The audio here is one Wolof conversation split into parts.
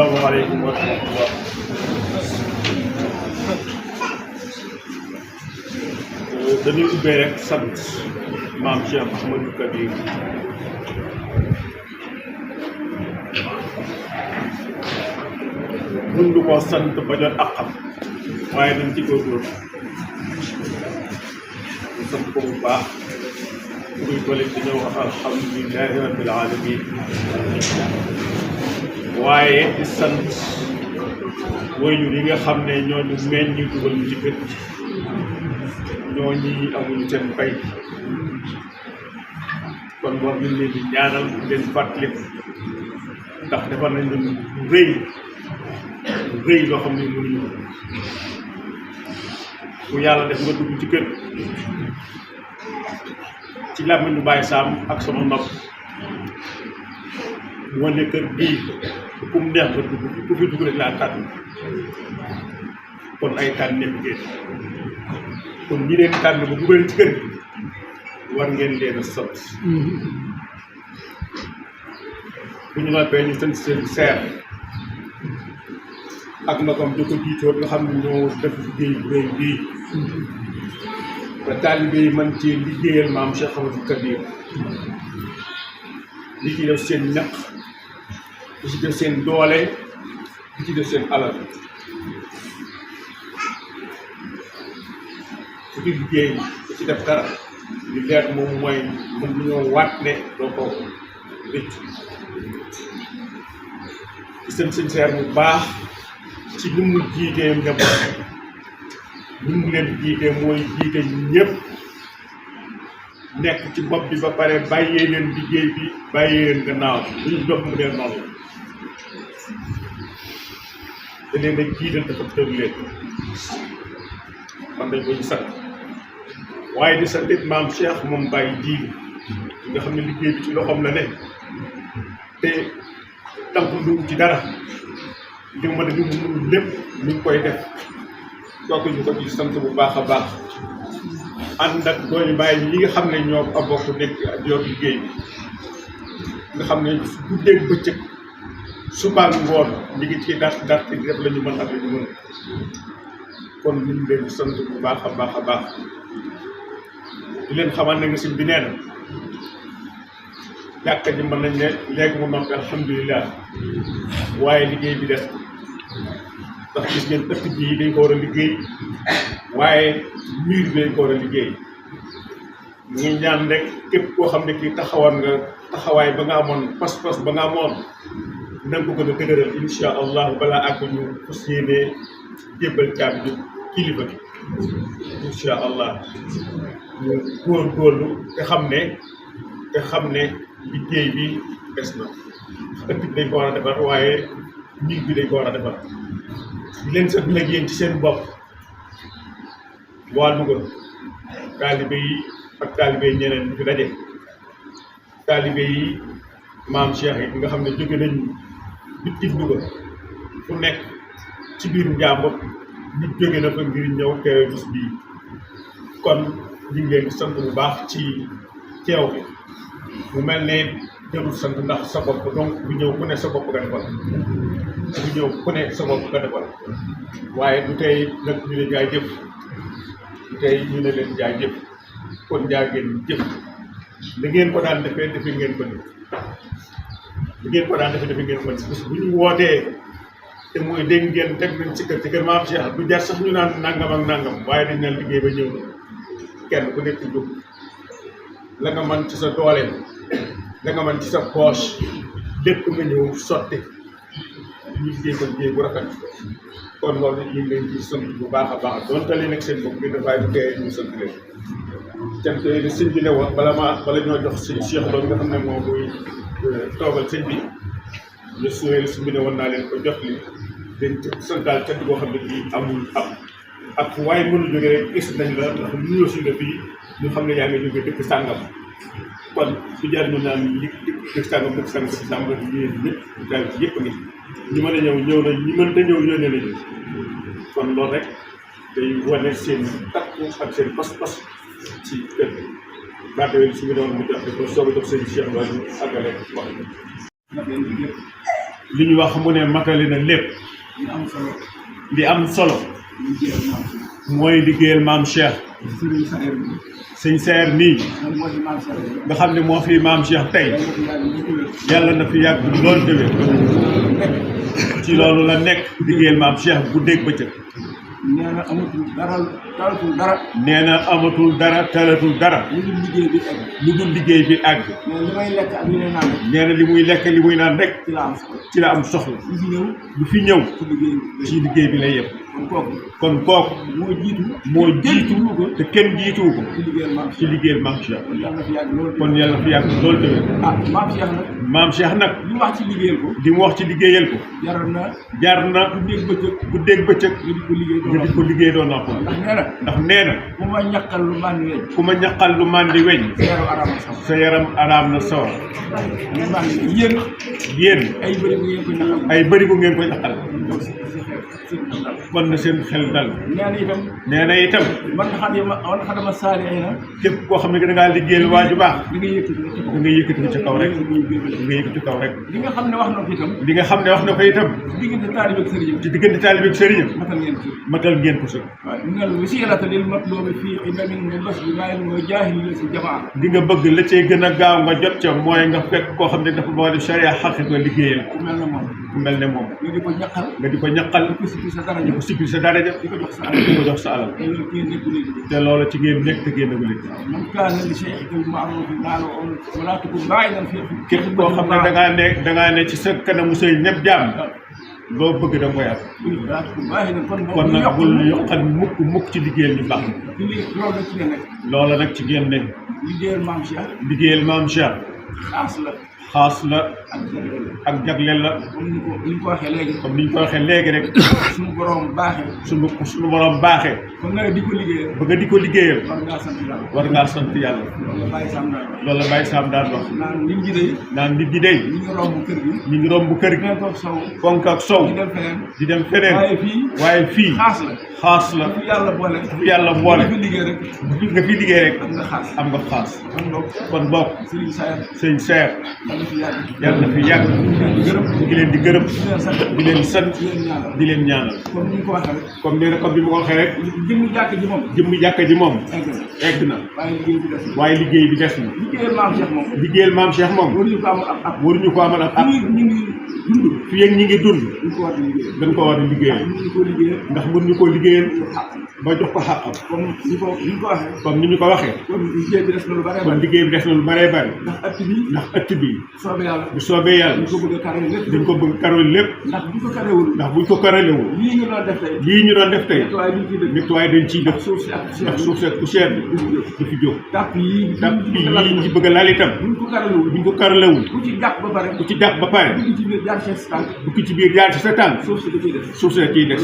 asalaamaaleykum wa rahmatullah. dañuy ubbee rek sant maam Cheikh Ahmadou Kabir mun du ko sant ba jot àqam waaye dañ ci góorgóorlu ñu sant ko bu baax muy ko leen dañoo wax alhamdulilahi rabbil alamin waaye di sant waajur yi nga xam ne ñoo ñu meññ ñu dugal ñu ci kër ñoo ñi amuñu seen fay kon war nañ leen di ñaanal leen fàttali ndax defar nañ leen lu rëy loo xam ne mënuñu bu yàlla def nga dugg ci kër ci làmmiñu Baye Sam ak sama nopp wane kër bii ku mu neex nga dugg ku fi dugg rek laa tànn kon ay tànn nekk ngeen kon ñi leen tànn ba dugal ci kër gi war ngeen leen a sant bu ñu noppee ñu sant seen seer ak magam di ko jiitoon nga xam ne ñoo def liggéey bu rëy bii te taalibe yi man ci liggéeyal maam Cheikh Ahmadou Kabir li ci def seen ñaq li ci def seen doole li ci def seen alal su di liggéey li ci def dara li leer moom mooy mën nañoo waat ne doo ko rëcc ci seen seer bu baax ci ni mu jiitee njaboot ni mu leen jiitee mooy jiite ñëpp nekk ci bopp bi ba pare bàyyee leen liggéey bi bàyyee leen gannaaw bu ñu dox mu dee noonu te leen a jiital dafa tëb leen man dañ koy sant waaye di sant it maam Cheikh moom Baye jiitu nga xam ne liggéey bi ci loxoom la ne te tànk lu ci dara li ma def mu lépp ñu ngi koy def kooku ñu ko ci sant bu baax a baax ànd ak dooñu bàyyi ñi nga xam ne ñoo ko bokk nekk ak yor liggéey bi nga xam ne su guddeeg bëccëg suba ngoon ñu ngi ci def la ñu mën ak la ñu mën kon ñu ngi leen di sant bu baax a baax a baax di leen xamal ne nga si bi nee na jàkka ji mën nañ ne léegi mu noppi alhamdulilah waaye liggéey bi des ndax gis ngeen ëtt bii dañ ko war a liggéey waaye mur bi dañ ko war a liggéey ñu ngi ñaan rek képp koo xam ne kii taxawoon nga taxawaay ba nga amoon pas-pas ba nga amoon na nga ko gën a dëgëral insha allah balaa àgg ñu fas yéenee jébbal caabi ji kilifa gi insha allah ñu góorgóorlu te xam ne liggéey bi des na ëtt bi dañ ko war a defar waaye mur bi dañ ko war a defar di leen sët nag yéen ci seen bopp waa Louga taalibe yi ak taalibe yi ñeneen ñu fi daje taalibe yi maam Cheikh yi nga xam ne jóge nañ bitim Louga fu nekk ci biir njàmbur nit jóge na fa ngir ñëw teewe bis bii kon ñu ngi leen di sant bu baax ci teew bi mu mel ne jarul sant ndax sa bopp donc bu ñëw ku ne sa bopp nga defal bu ñëw ku ne sa bopp nga defal waaye du tey nag ñu ne jaay jëf du tey ñu ne leen jaay jëf kon jaa ngeen jëf li ngeen ko daan defee defe ngeen ko ni li ngeen ko daan defee ngeen ko ni bis bu ñu wootee te mooy dégg ngeen teg nañ ci kër maam Cheikh du jar sax ñu naan nangam ak nangam waaye dañ naan liggéey ba ñëw na kenn ku nekk jóg la nga mën ci sa doole la nga mën ci sa poche lépp nga ñëw sotti ñu liggéey ko liggéey bu rafet kon loolu ñu ngi leen di sant bu baax a baax donte leen ak seen bopp ngeen dafay bu tee ñu sant leen cant yi ne sëñ bi ne woon bala ñoo jox sëñ Cheikh loolu nga xam ne moom muy toogal sëñ bi ñu suwee sëñ bi ne woon naa leen ko jox li dañ santaal cant boo xam ne bii amul am ak waaye mënu jóge rek gis nañ la ndax nuyoo si la fii ñu xam ne yaa ngi jóge dëkk sàngam kon su jar ñu naan li dëkk sàngam dëkk sàngam yéen ñëpp daal ci yëpp ngi ñi mën a ñëw nañ ñi mënta ñëw yónnee nañu kon loolu rek day wane seen takku ak seen pas-pas ci kër gi baat yooyu su ñu doon mu jox ko soog a jox seen Cheikh wala ñu àggale wax li ñu wax mu ne matali na lépp. li am solo. mooy liggéeyal maam Cheikh. sëñ Saer nii. nga xam ne moo fi maam Cheikh tey. yàlla na fi yàgg loolu déwén. ci loolu la nekk liggéeyal maam Cheikh bu dégg bëccëg. nee na amatul dara talatul dara. nee na amatul dara talatul dara. lu dul liggéey bi àgg. nee na li muy lekk li muy naan rek. ci la am soxla. lu fi ñëw. ci liggéey bi lay yem. kon kooku. moo jiitu te kenn jiituwu ko. ci liggéeyal maam Cheikh. kon yàlla fi yàgg loolu tamit. maam Cheikh nag. li mu wax ci liggéeyal ko. jar na. guddeeg bëccëg. nga di ko liggéey doo noppal. ndax nee na. ku ma ñaqal lu màndi weñ. sa yaram araam na sawar. yéen. ay bëri bu ngeen ko ñaqal. kon na seen xel dal. nee na itam. képp koo xam ne da ngaa liggéeyal waaju baax. da nga yëkkati ko ci kaw rek. li nga xam ne wax na ko itam. ci diggante taalibe ak sëriñam. matal ngeen ko sëg. li nga bëgg la cay gën a gaaw nga jot ca mooy nga fekk koo xam ne dafa moo di charia xaqi ko liggéeyal. ku mel ne moom. nga di ko ñaqal. di ko sippil sa daraja. di ko jox sa alal. te loolu ci ngeen nekk te génn gu leen. képp koo xam ne da ngaa ne ci sa kanamu say ñëpp jaam. loo bëgg da nga koy am. kon nag bul yokkal mukk ci liggéeyal ñu baax. loola nag ci ngeen ne. liggéeyal maam Cheikh. xaas la. ak jagleel la. comme ni ñu ko waxee léegi. rek. suñu borom baaxee. suñu borom baaxee. kon nga di ko liggéeyal. bëgg di ko liggéeyal. war ngaa sant yàlla. loolu la Baye Sam daan wax. naan nit ñi day. ñu ngi romb kër gi. fonk ak sow. di dem feneen. waaye fii. xaas la. fu yàlla boole. nga fi liggéey rek. am nga xaas. kon bokk. sëñ Saer. yàlla na fi yàgg. ñu ngi leen di gërëm. di leen sant. di leen ñaanal. comme nee na comme bi ma ko waxee rek. jëmmi jàkka ji moom. egg na. waaye liggéey bi des na. liggéeyal maam Cheikh moom. waruñu ko amal ab at. fii ak ñi ngi dund. dañ ko war a liggéeyal. ndax mënuñu koo liggéeyal. ba jox ko xàqam. comme ni ñu ko waxee. kon liggéey bi des na lu bëree bëri. ndax ëtt bi. bu soobee yàlla. dañ ko bëgg karol lépp. ndax buñ ko karolewul. lii ñu doon def tey. nettoyé dañ ciy def. ndax suuf si ak poussière bi. du fi jóg. tàpp yi ñu ci bëgg a laal itam. buñ ko karolewul. ku ci jàpp ba pare. bu ki ci biir jaar ci sa tànk. suuf si da ciy des.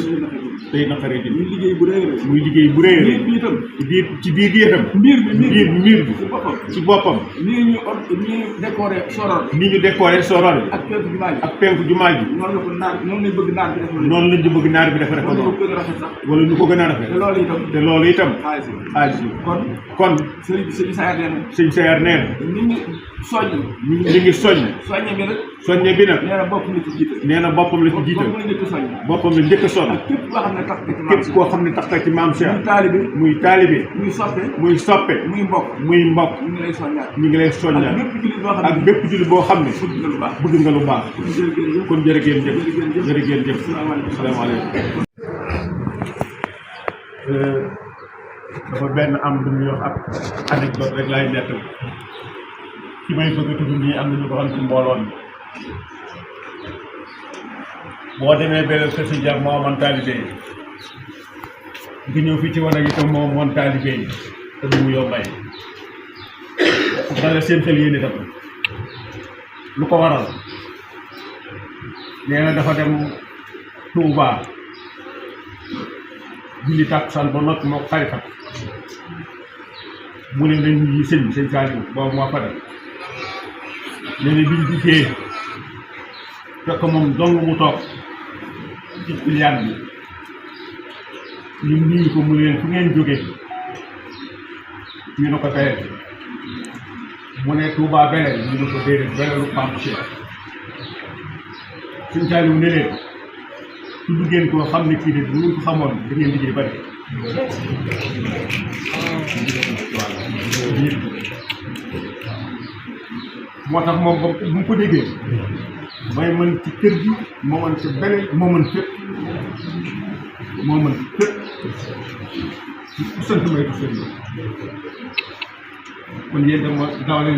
tey naqaree ji. muy liggéey bu rëy a ci biir gi itam. miir bi ci boppam. ni ñu décoré soror bi. ak penku jumaa ji. noonu lañ bëgg naar bi dafa ko noonu. wala ñu ko gën a rafet. te loolu itam. xaalis bi kon. sëñ Saer nee na. ñu ngi soññ. soññe bi nag. nee na boppam la ci jiital. boppam la njëkk a sonn. képp koo xam ne tax ci maam Cheikh. muy taalibe. muy soppe. muy mbokk. ñu ngi lay soññaat. ak bépp jullit boo xam ne. bëgg nga lu baax. kon jërë ngeen jëf. salaamaaleykum. dafa benn am lu ñuy wax ab anecdote rek laay nettal. ci may bëgg a tudd nii am na ñu ko xam ci mbooloo mi. boo demee beneen kër si jar moo amoon taalibe yi. nga ñëw fii ci wanag itam moo amoon taalibe yi. te du mu yombay. dana seen xel yéen itam. lu ko waral. nee na dafa dem Touba. julli tàkkusaan ba noppi moo xaritam. mu ne nañ yi sëñ Saliou boobu moo fa dem. nee na biñ duggee fekk moom dong mu toog ci piliyaan bi. ñu nuyu ko mu leen fu ngeen jógee. ñu ne ko beneen. mu ne Touba beneen ñu ne ko déedéet beneenu Pape Cheikh. suñ taaliw ne leen tudd ngeen koo xam ne kii de bu ngeen ko xamoon da ngeen liggéey bari moo tax moom bu mu ko déggee may mën ci kër gi moo mën ci beneen moo mën fépp ku sant may ko sëriñ kon yéen dama dawale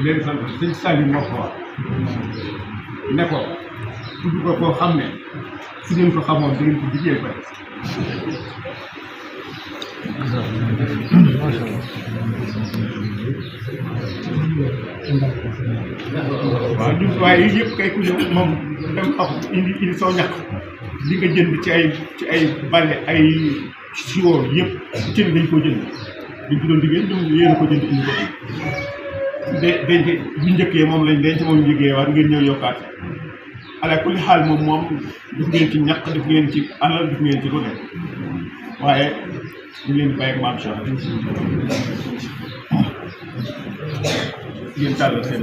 leen sant sëñ Saliou moo ko wax ne ko tudd ko koo xam ne su ngeen ko xamoon da ngeen ko liggéey bari waaw waaye yii yëpp kay ku ñëw moom dem ak indi soo ñàkk li nga jënd ci ay bale ay siwo yëpp ci dañ ko jënd dañ ko doon liggéey ñoom yéen a ko jënd indi ko denc bu njëkkee moom lañ denc moom liggéey waat ngeen ñëw yokkaat ala kulli xaal moom def ngeen ci ñàkk def ngeen ci alal def ngeen ci lu ne waaye ñu leen bàyyi ak maam Cheikh ngeen tàllal seen